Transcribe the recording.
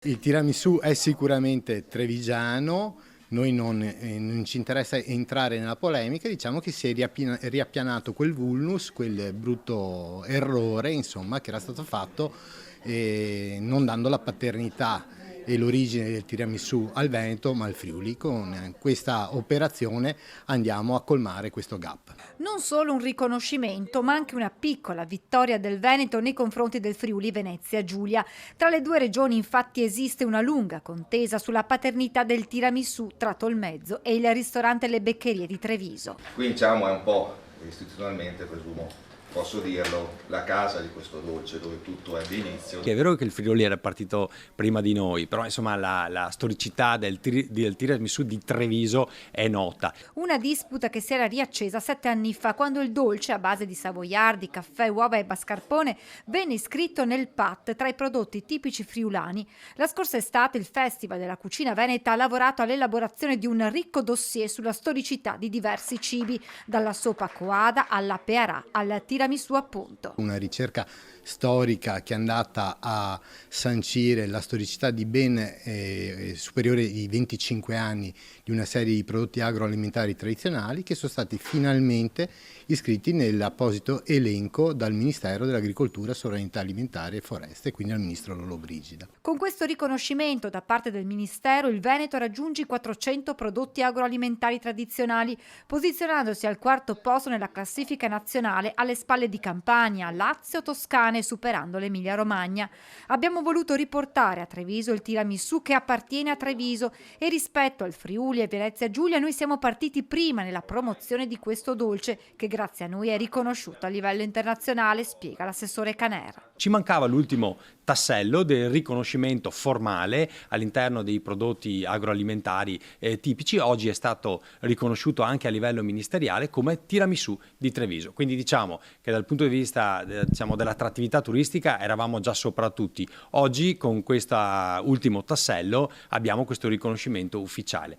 Il tiramisù è sicuramente trevigiano, noi non ci interessa entrare nella polemica, diciamo che si è riappianato quel vulnus, quel brutto errore, insomma, che era stato fatto non dando la paternità e l'origine del tiramisù al Veneto ma al Friuli. Con questa operazione andiamo a colmare questo gap. Non solo un riconoscimento, ma anche una piccola vittoria del Veneto nei confronti del Friuli Venezia Giulia. Tra le due regioni infatti esiste una lunga contesa sulla paternità del tiramisù tra Tolmezzo e il ristorante Le Beccherie di Treviso. Qui diciamo è un po' istituzionalmente, presumo, posso dirlo, la casa di questo dolce dove tutto ebbe inizio. È vero che il Friuli era partito prima di noi, però insomma la storicità del tiramisù di Treviso è nota. Una disputa che si era riaccesa 7 anni fa, quando il dolce a base di savoiardi, caffè, uova e mascarpone venne iscritto nel PAT tra i prodotti tipici friulani. La scorsa estate il Festival della Cucina Veneta ha lavorato all'elaborazione di un ricco dossier sulla storicità di diversi cibi, dalla soppa coada alla pearà al tiramisù appunto. Una ricerca storica che è andata a sancire la storicità di ben superiore ai 25 anni di una serie di prodotti agroalimentari tradizionali che sono stati finalmente iscritti nell'apposito elenco dal Ministero dell'Agricoltura, Sovranità Alimentare e Foreste, quindi al Ministro Lollobrigida. Con questo riconoscimento da parte del Ministero, il Veneto raggiunge i 400 prodotti agroalimentari tradizionali, posizionandosi al quarto posto nella classifica nazionale alle spalle di Campania, Lazio, Toscana e superando l'Emilia-Romagna. Abbiamo voluto riportare a Treviso il tiramisù che appartiene a Treviso e rispetto al Friuli e Venezia Giulia noi siamo partiti prima nella promozione di questo dolce che grazie a noi è riconosciuto a livello internazionale, spiega l'assessore Canera. Ci mancava l'ultimo tassello del riconoscimento formale all'interno dei prodotti agroalimentari tipici. Oggi è stato riconosciuto anche a livello ministeriale come tiramisù di Treviso. Quindi diciamo che dal punto di vista dell'attrattività turistica eravamo già sopra tutti. Oggi con questo ultimo tassello abbiamo questo riconoscimento ufficiale.